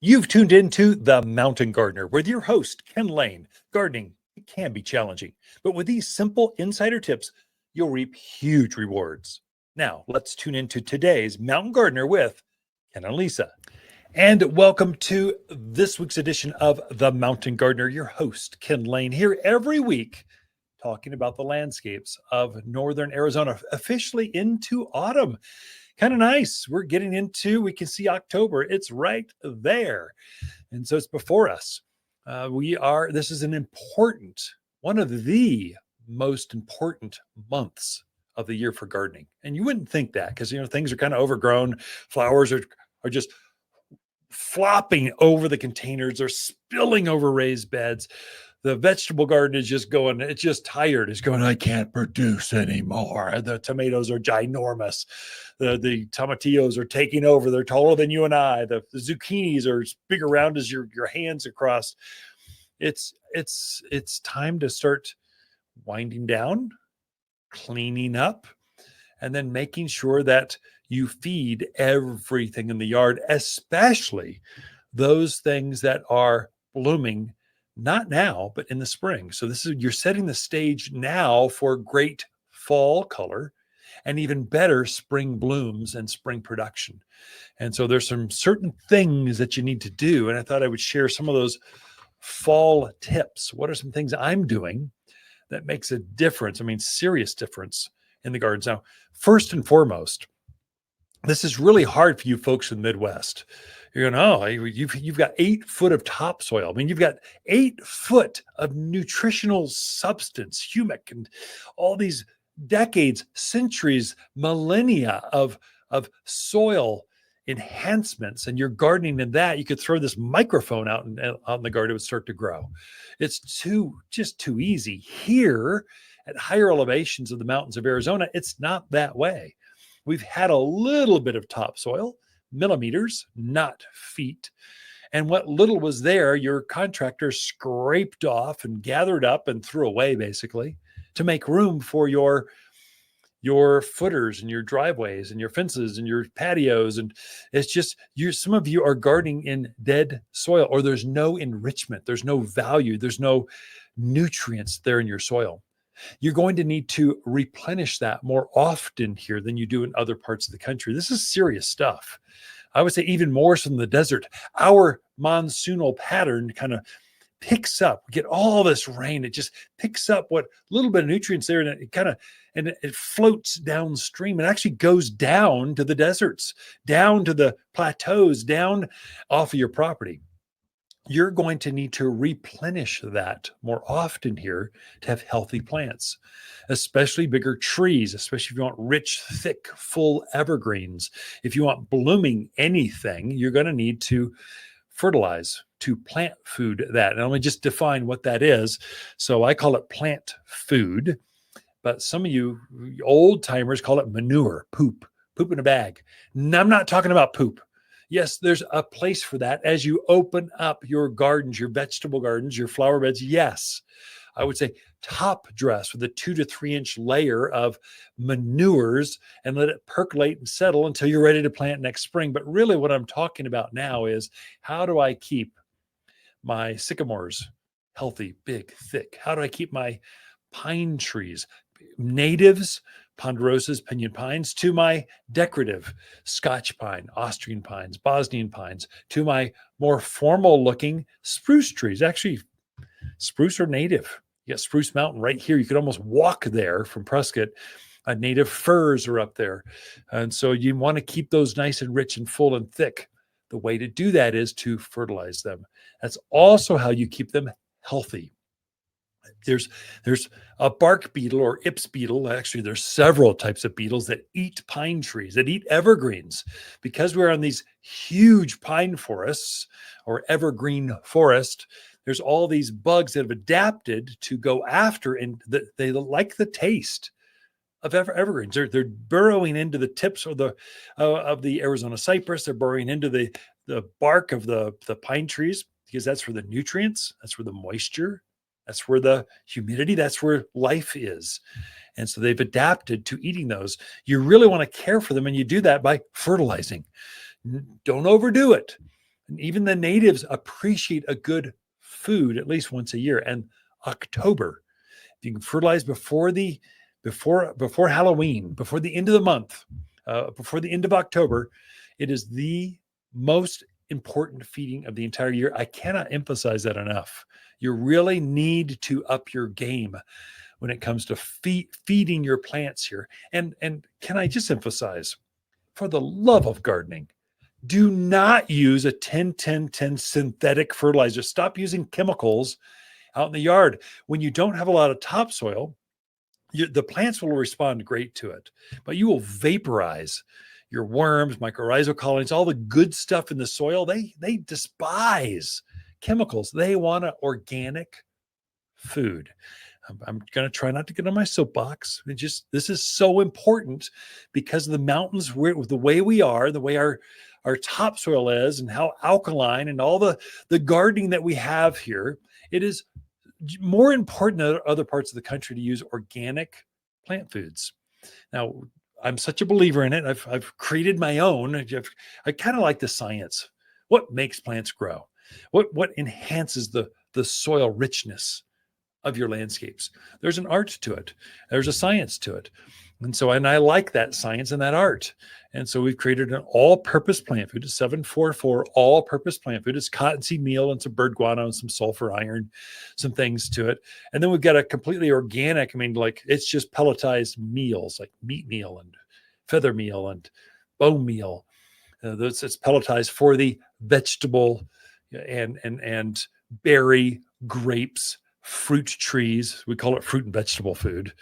You've tuned into The Mountain Gardener with your host, Ken Lain. Gardening, it can be challenging, but with these simple insider tips, you'll reap huge rewards. Now, let's tune into today's Mountain Gardener with Ken and Lisa. And welcome to this week's edition of The Mountain Gardener. Your host, Ken Lain, here every week talking about the landscapes of northern Arizona, officially into autumn. Kind of nice. We're getting into, we can see October. It's right there. And so it's before us. This is one of the most important months of the year for gardening. And you wouldn't think that because, things are kind of overgrown. Flowers are just flopping over the containers. They're spilling over raised beds. The vegetable garden is just going, it's just tired. It's going, I can't produce anymore. The tomatoes are ginormous. The tomatillos are taking over. They're taller than you and I. The zucchinis are as big around as your hands across. It's time to start winding down, cleaning up, and then making sure that you feed everything in the yard, especially those things that are blooming not now, but in the spring. So you're setting the stage now for great fall color and even better spring blooms and spring production. And so there's some certain things that you need to do. And I thought I would share some of those fall tips. What are some things I'm doing that makes a difference? I mean, serious difference in the gardens. Now, first and foremost, this is really hard for you folks in the Midwest. You're going, oh, you've got 8 foot of topsoil. I mean, you've got 8 foot of nutritional substance, humic, and all these decades, centuries, millennia of soil enhancements, and you're gardening in that. You could throw this microphone out in the garden, it would start to grow. It's just too easy. Here at higher elevations of the mountains of Arizona, it's not that way. We've had a little bit of topsoil, millimeters, not feet. And what little was there, your contractor scraped off and gathered up and threw away, basically, to make room for your footers and your driveways and your fences and your patios. And it's just, some of you are gardening in dead soil, or there's no enrichment, there's no value, there's no nutrients there in your soil. You're going to need to replenish that more often here than you do in other parts of the country. This is serious stuff. I would say even more so than the desert. Our monsoonal pattern kind of picks up. We get all this rain. It just picks up what little bit of nutrients there, and it floats downstream and actually goes down to the deserts, down to the plateaus, down off of your property. You're going to need to replenish that more often here to have healthy plants, especially bigger trees, especially if you want rich, thick, full evergreens. If you want blooming anything, you're going to need to fertilize, to plant food that. And let me just define what that is. So I call it plant food, but some of you old timers call it manure, poop in a bag. And I'm not talking about poop. Yes, there's a place for that as you open up your gardens, your vegetable gardens, your flower beds. Yes, I would say top dress with a 2 to 3 inch layer of manures and let it percolate and settle until you're ready to plant next spring. But really what I'm talking about now is, how do I keep my sycamores healthy, big, thick? How do I keep my pine trees, natives, ponderosas, pinyon pines, to my decorative Scotch pine, Austrian pines, Bosnian pines, to my more formal looking spruce trees? Actually, spruce are native. You got Spruce Mountain right here. You could almost walk there from Prescott. Native firs are up there. And so you want to keep those nice and rich and full and thick. The way to do that is to fertilize them. That's also how you keep them healthy. There's a bark beetle or Ips beetle. Actually, there's several types of beetles that eat pine trees, that eat evergreens. Because we're on these huge pine forests or evergreen forest, there's all these bugs that have adapted to go after, and they like the taste of evergreens. They're burrowing into the tips of the Arizona cypress. They're burrowing into the bark of the pine trees, because that's where the nutrients, that's where the moisture, that's where the humidity, that's where life is. And so they've adapted to eating those. You really want to care for them, and you do that by fertilizing. Don't overdo it. And even the natives appreciate a good food at least once a year. And October, if you can fertilize before Halloween, before the end of the month, before the end of October, it is the most important feeding of the entire year. I cannot emphasize that enough. You really need to up your game when it comes to feeding your plants here. And can I just emphasize, for the love of gardening, do not use a 10-10-10 synthetic fertilizer. Stop using chemicals out in the yard. When you don't have a lot of topsoil, the plants will respond great to it, but you will vaporize your worms, mycorrhizal colonies, all the good stuff in the soil. They despise chemicals. They want an organic food. I'm going to try not to get on my soapbox. This is so important because of the mountains, the way we are, the way our topsoil is, and how alkaline, and all the gardening that we have here. It is more important than other parts of the country to use organic plant foods. Now, I'm such a believer in it. I've created my own. I kind of like the science. What makes plants grow? What enhances the soil richness of your landscapes? There's an art to it. There's a science to it. And I like that science and that art. And so we've created an all-purpose plant food, a 744 all-purpose plant food. It's cottonseed meal and some bird guano and some sulfur iron, some things to it. And then we've got a completely organic, like it's just pelletized meals, like meat meal and feather meal and bone meal. It's pelletized for the vegetable and berry, grapes, fruit trees. We call it fruit and vegetable food.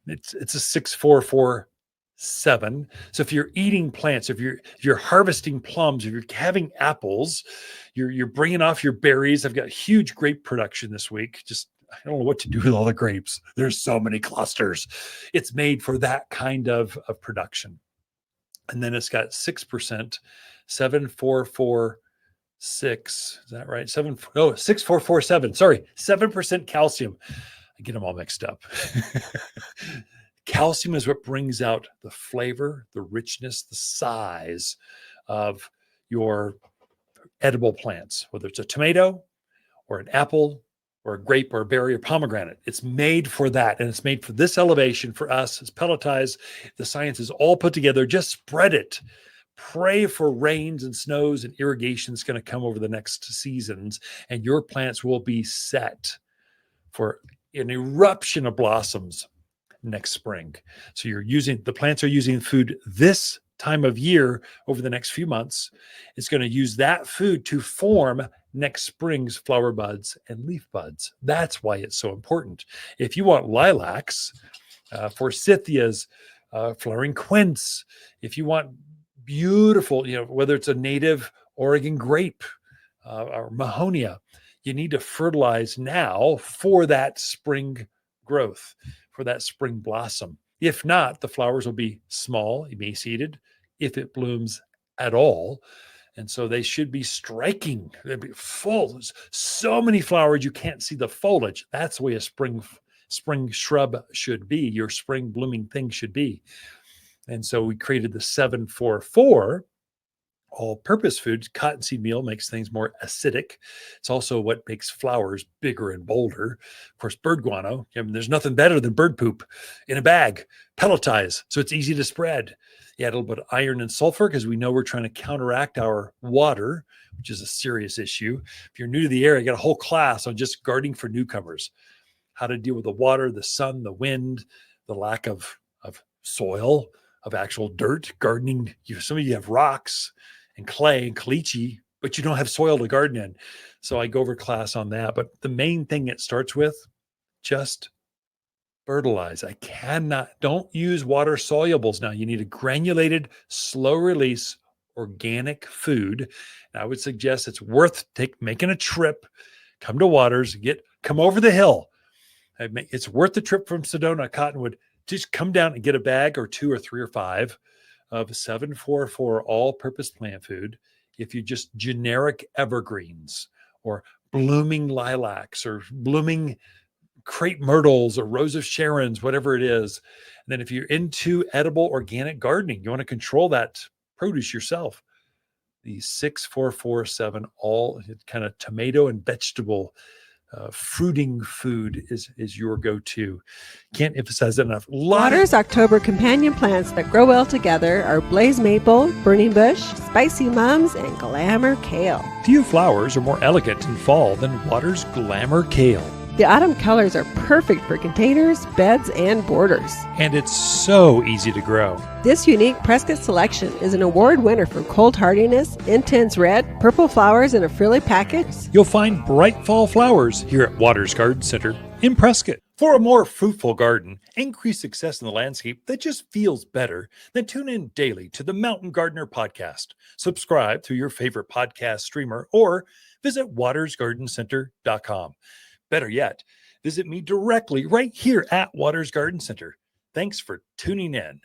It's a 6447. So if you're eating plants, if you're harvesting plums, if you're having apples, you're bringing off your berries. I've got huge grape production this week. I don't know what to do with all the grapes. There's so many clusters. It's made for that kind of production. And then it's got 6%, 7446. Is that right? 6447. Sorry, 7% calcium. I get them all mixed up. Calcium is what brings out the flavor, the richness, the size of your edible plants, whether it's a tomato or an apple or a grape or a berry or pomegranate. It's made for that. And it's made for this elevation for us. It's pelletized. The science is all put together. Just spread it. Pray for rains and snows and irrigation is going to come over the next seasons, and your plants will be set for an eruption of blossoms next spring. So the plants are using food this time of year over the next few months. It's going to use that food to form next spring's flower buds and leaf buds. That's why it's so important. If you want lilacs, forsythias, flowering quince, if you want beautiful, whether it's a native Oregon grape or mahonia, you need to fertilize now for that spring growth, for that spring blossom. If not, the flowers will be small, emaciated, if it blooms at all. And so they should be striking. They'd be full. There's so many flowers you can't see the foliage. That's the way a spring shrub should be. Your spring blooming thing should be. And so we created the 744 all-purpose food. Cottonseed meal makes things more acidic. It's also what makes flowers bigger and bolder. Of course, bird guano. There's nothing better than bird poop in a bag. Pelletize, so it's easy to spread. You add a little bit of iron and sulfur because we know we're trying to counteract our water, which is a serious issue. If you're new to the area, I got a whole class on just gardening for newcomers, how to deal with the water, the sun, the wind, the lack of soil, of actual dirt. Gardening, some of you have rocks and clay and caliche, but you don't have soil to garden in. So I go over class on that. But the main thing it starts with, just fertilize. Don't use water solubles now. You need a granulated, slow release, organic food. And I would suggest it's worth making a trip, come to Waters, come over the hill. It's worth the trip from Sedona, Cottonwood. Just come down and get a bag or 2 or 3 or 5 of 744 all-purpose plant food. If you just generic evergreens or blooming lilacs or blooming crepe myrtles or rose of Sharon's, whatever it is. And then if you're into edible organic gardening, you want to control that produce yourself, the 6447 all kind of tomato and vegetable fruiting food is your go-to. Can't emphasize that enough. Water's October companion plants that grow well together are blaze maple, burning bush, spicy mums, and glamour kale. Few flowers are more elegant in fall than Water's Glamour Kale. The autumn colors are perfect for containers, beds, and borders. And it's so easy to grow. This unique Prescott selection is an award winner for cold hardiness, intense red, purple flowers in a frilly package. You'll find bright fall flowers here at Waters Garden Center in Prescott. For a more fruitful garden, increase success in the landscape that just feels better, then tune in daily to the Mountain Gardener podcast. Subscribe through your favorite podcast streamer or visit watersgardencenter.com. Better yet, visit me directly right here at Waters Garden Center. Thanks for tuning in.